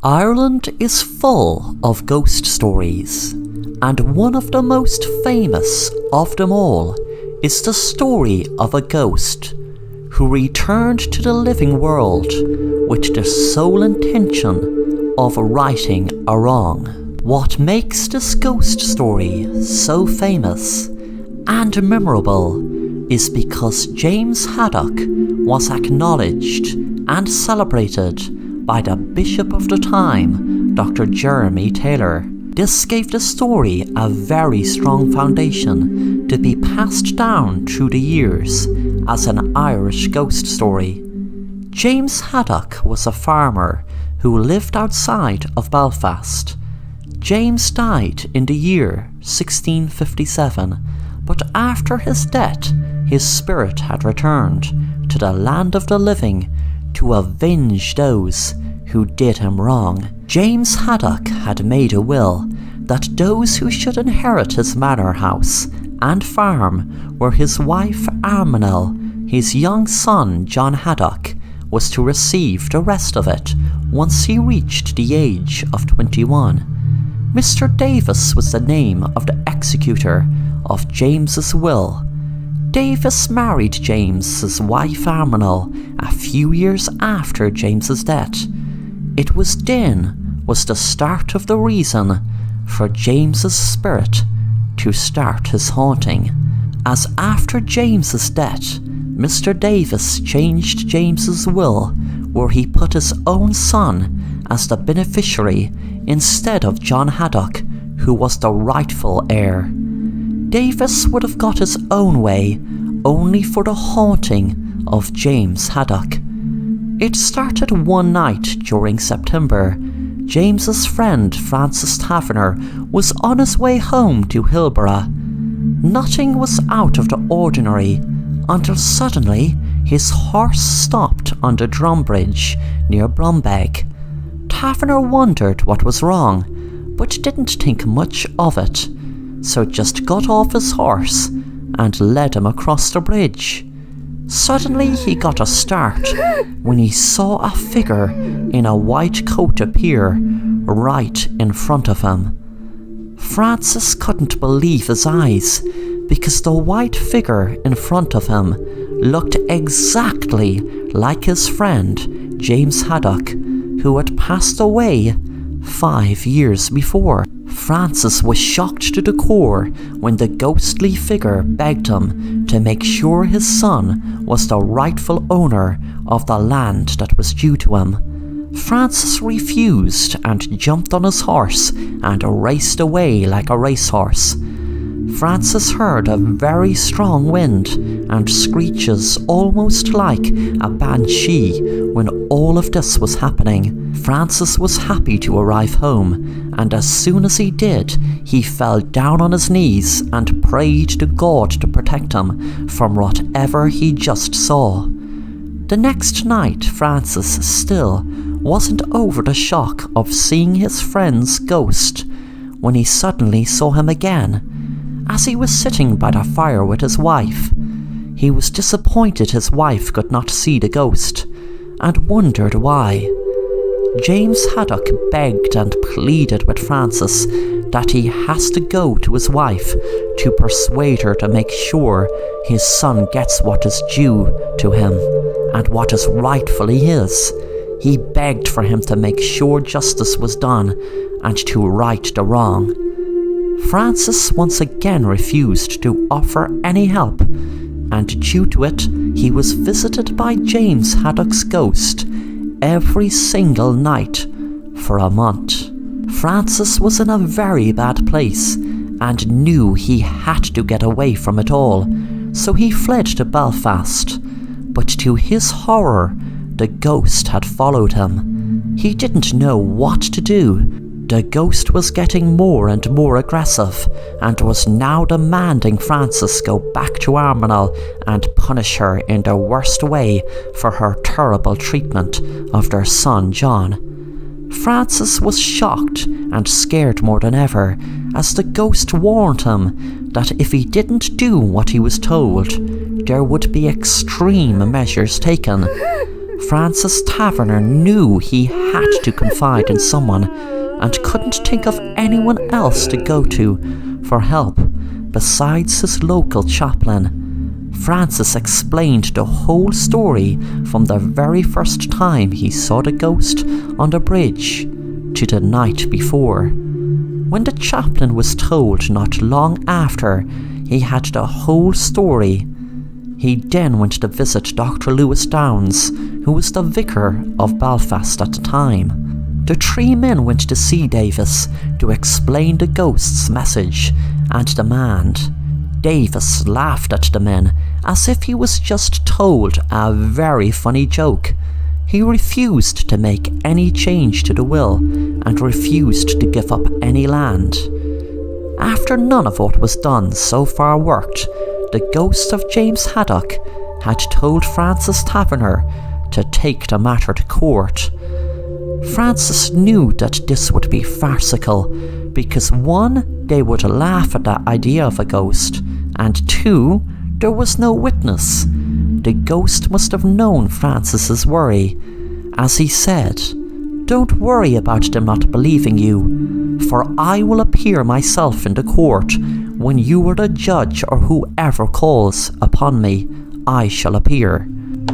Ireland is full of ghost stories, and one of the most famous of them all is the story of a ghost who returned to the living world with the sole intention of righting a wrong. What makes this ghost story so famous and memorable is because James Haddock was acknowledged and celebrated by the Bishop of the time, Dr. Jeremy Taylor. This gave the story a very strong foundation to be passed down through the years as an Irish ghost story. James Haddock was a farmer who lived outside of Belfast. James died in the year 1657, but after his death, his spirit had returned to the land of the living to avenge those who did him wrong. James Haddock had made a will that those who should inherit his manor house and farm were his wife Arminel. His young son John Haddock was to receive the rest of it once he reached the age of 21. Mr. Davis was the name of the executor of James's will. Davis married James's wife Arminel a few years after James's death. It was then was the start of the reason for James's spirit to start his haunting, as after James's death, Mr. Davis changed James's will where he put his own son as the beneficiary instead of John Haddock, who was the rightful heir. Davis would have got his own way only for the haunting of James Haddock. It started one night during September. James's friend Francis Taverner was on his way home to Hilborough. Nothing was out of the ordinary until suddenly his horse stopped on the Drumbridge near Brumbeg. Taverner wondered what was wrong, but didn't think much of it, so just got off his horse and led him across the bridge. Suddenly he got a start when he saw a figure in a white coat appear right in front of him. Francis couldn't believe his eyes because the white figure in front of him looked exactly like his friend James Haddock, who had passed away 5 years before. Francis was shocked to the core when the ghostly figure begged him to make sure his son was the rightful owner of the land that was due to him. Francis refused and jumped on his horse and raced away like a racehorse. Francis heard a very strong wind and screeches almost like a banshee when all of this was happening. Francis was happy to arrive home, and as soon as he did, he fell down on his knees and prayed to God to protect him from whatever he just saw. The next night, Francis still wasn't over the shock of seeing his friend's ghost when he suddenly saw him again. As he was sitting by the fire with his wife, he was disappointed his wife could not see the ghost, and wondered why. James Haddock begged and pleaded with Francis that he has to go to his wife to persuade her to make sure his son gets what is due to him and what is rightfully his. He begged for him to make sure justice was done and to right the wrong. Francis once again refused to offer any help, and due to it, he was visited by James Haddock's ghost every single night for a month. Francis was in a very bad place and knew he had to get away from it all, so he fled to Belfast. But to his horror, the ghost had followed him. He didn't know what to do. The ghost was getting more and more aggressive and was now demanding Francis go back to Arminel and punish her in the worst way for her terrible treatment of their son John. Francis was shocked and scared more than ever, as the ghost warned him that if he didn't do what he was told, there would be extreme measures taken. Francis Taverner knew he had to confide in someone and couldn't think of anyone else to go to for help besides his local chaplain. Francis explained the whole story from the very first time he saw the ghost on the bridge to the night before. When the chaplain was told not long after he had the whole story, he then went to visit Dr. Lewis Downes, who was the vicar of Belfast at the time. The three men went to see Davis to explain the ghost's message and demand. Davis laughed at the men as if he was just told a very funny joke. He refused to make any change to the will and refused to give up any land. After none of what was done so far worked, the ghost of James Haddock had told Francis Taverner to take the matter to court. Francis knew that this would be farcical because 1, they would laugh at the idea of a ghost, and 2, there was no witness. The ghost must have known Francis's worry, as he said, "Don't worry about them not believing you, for I will appear myself in the court. When you are the judge or whoever calls upon me, I shall appear."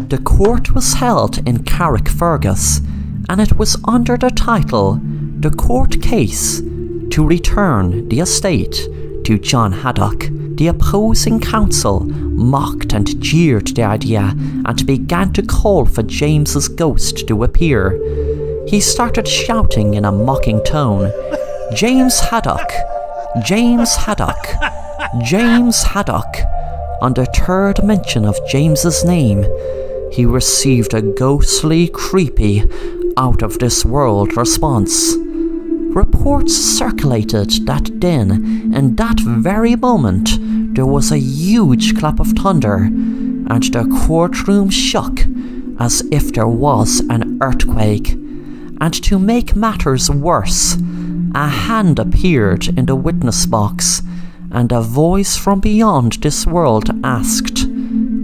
The court was held in Carrickfergus, and it was under the title "The Court Case to Return the Estate to John Haddock." The opposing counsel mocked and jeered the idea and began to call for James's ghost to appear. He started shouting in a mocking tone, "James Haddock! James Haddock! James Haddock!" On the third mention of James's name, he received a ghostly, creepy, out-of-this-world response. Reports circulated that then, in that very moment, there was a huge clap of thunder, and the courtroom shook as if there was an earthquake. And to make matters worse, a hand appeared in the witness box, and a voice from beyond this world asked,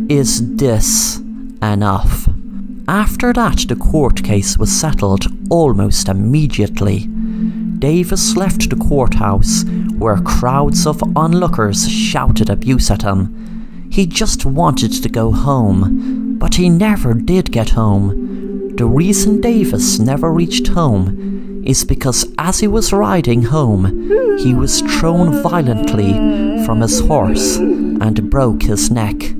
"Is this enough?" After that, the court case was settled almost immediately. Davis left the courthouse, where crowds of onlookers shouted abuse at him. He just wanted to go home, but he never did get home. The reason Davis never reached home is because as he was riding home, he was thrown violently from his horse and broke his neck.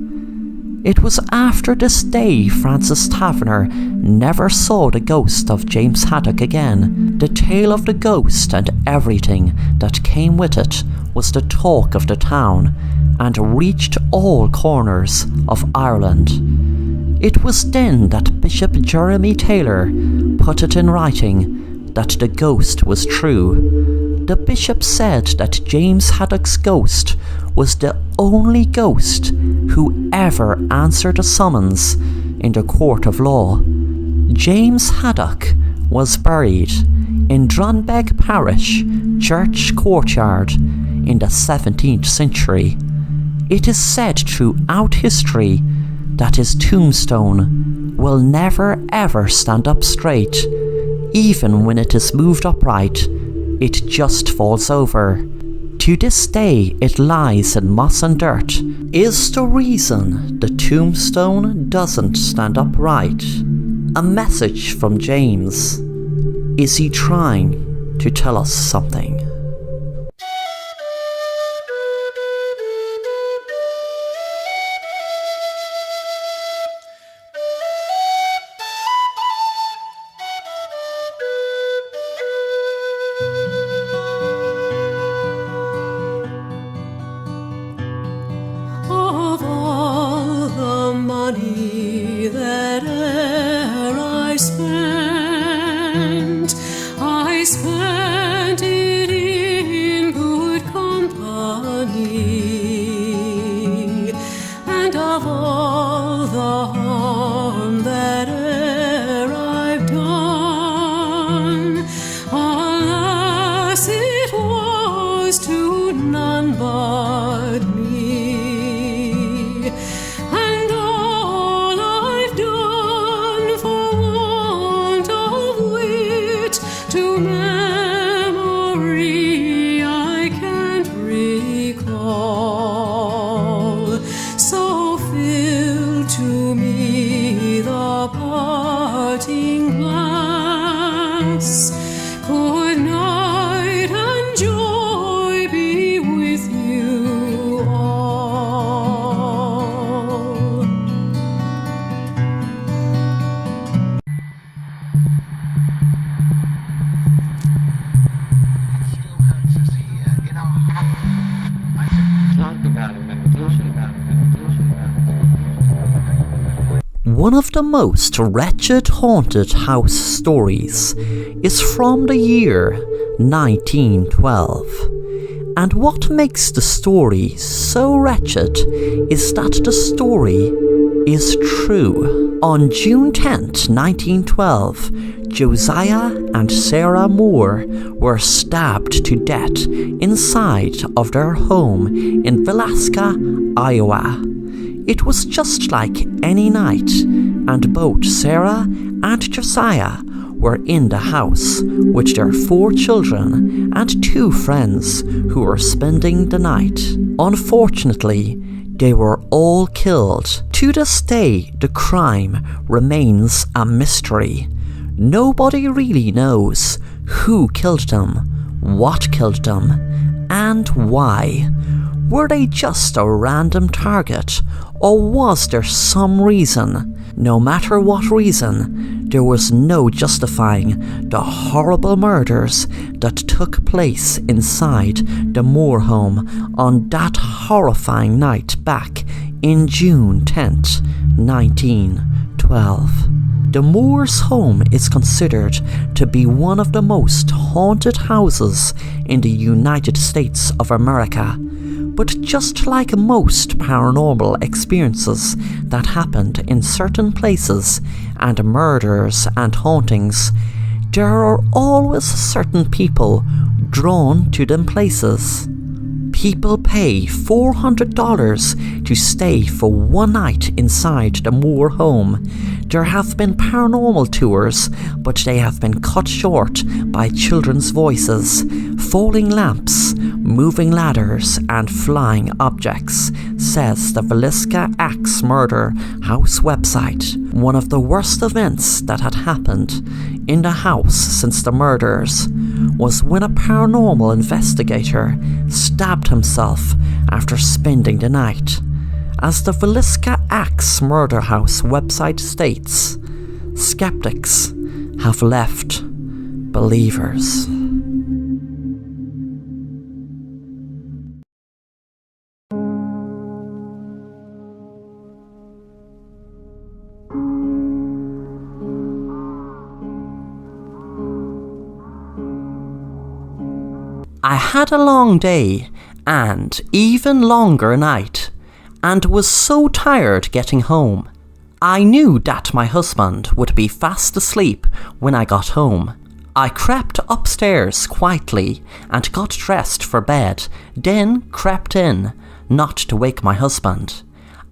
It was after this day Francis Taverner never saw the ghost of James Haddock again. The tale of the ghost and everything that came with it was the talk of the town and reached all corners of Ireland. It was then that Bishop Jeremy Taylor put it in writing that the ghost was true. The bishop said that James Haddock's ghost was the only ghost who ever answered a summons in the court of law. James Haddock was buried in Drunbeg Parish church courtyard in the 17th century. It is said throughout history that his tombstone will never ever stand up straight. Even when it is moved upright, it just falls over. To this day, it lies in moss and dirt. Is the reason the tombstone doesn't stand upright a message from James? Is he trying to tell us something? Of all the money that e'er I spent it in good company, and of all the harm that e'er I've done, alas, it was to none but me. And all I've done for One of the most wretched haunted house stories is from the year 1912. And what makes the story so wretched is that the story is true. On June 10th, 1912, Josiah and Sarah Moore were stabbed to death inside of their home in Villisca, Iowa. It was just like any night, and both Sarah and Josiah were in the house with their 4 children and 2 friends who were spending the night. Unfortunately, they were all killed. To this day, the crime remains a mystery. Nobody really knows who killed them, what killed them, and why. Were they just a random target, or was there some reason? No matter what reason, there was no justifying the horrible murders that took place inside the Moore home on that horrifying night back in June 10th, 1912. The Moore's home is considered to be one of the most haunted houses in the United States of America. But just like most paranormal experiences that happened in certain places and murders and hauntings, there are always certain people drawn to them places. People pay $400 to stay for one night inside the Moore home. There have been paranormal tours, but they have been cut short by children's voices, falling lamps, moving ladders, and flying objects, says the Villisca Axe Murder House website. One of the worst events that had happened in the house since the murders was when a paranormal investigator stabbed himself after spending the night. As the Villisca Axe Murder House website states, skeptics have left believers. I had a long day and even longer night, and was so tired getting home. I knew that my husband would be fast asleep when I got home. I crept upstairs quietly and got dressed for bed, then crept in, not to wake my husband.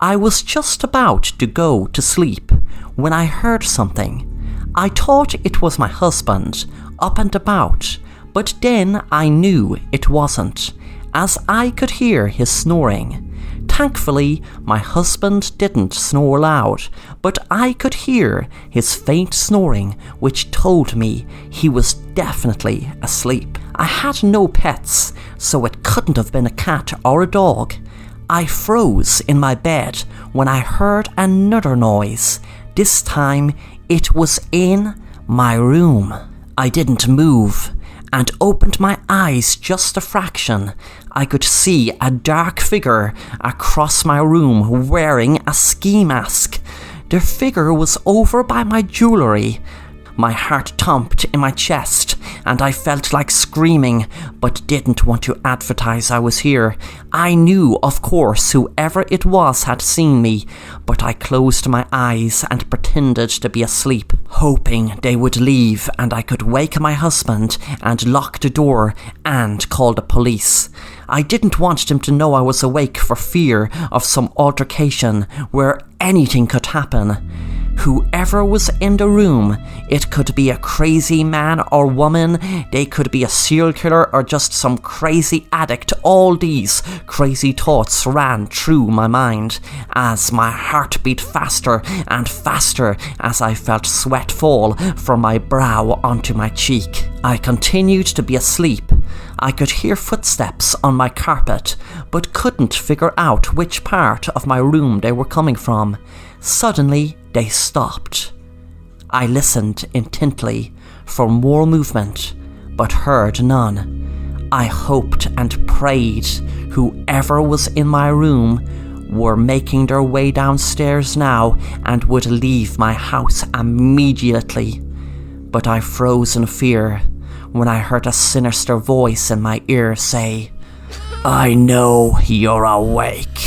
I was just about to go to sleep when I heard something. I thought it was my husband up and about, but then I knew it wasn't, as I could hear his snoring. Thankfully, my husband didn't snore loud, but I could hear his faint snoring, which told me he was definitely asleep. I had no pets, so it couldn't have been a cat or a dog. I froze in my bed when I heard another noise. This time, it was in my room. I didn't move and opened my eyes just a fraction. I could see a dark figure across my room wearing a ski mask. The figure was over by my jewellery. My heart thumped in my chest and I felt like screaming, but didn't want to advertise I was here. I knew, of course, whoever it was had seen me, but I closed my eyes and pretended to be asleep, hoping they would leave and I could wake my husband and lock the door and call the police. I didn't want them to know I was awake for fear of some altercation where anything could happen. Whoever was in the room, it could be a crazy man or woman, they could be a serial killer or just some crazy addict. All these crazy thoughts ran through my mind as my heart beat faster and faster as I felt sweat fall from my brow onto my cheek. I continued to be asleep. I could hear footsteps on my carpet, but couldn't figure out which part of my room they were coming from. Suddenly, they stopped. I listened intently for more movement, but heard none. I hoped and prayed whoever was in my room were making their way downstairs now and would leave my house immediately. But I froze in fear when I heard a sinister voice in my ear say, "I know you're awake.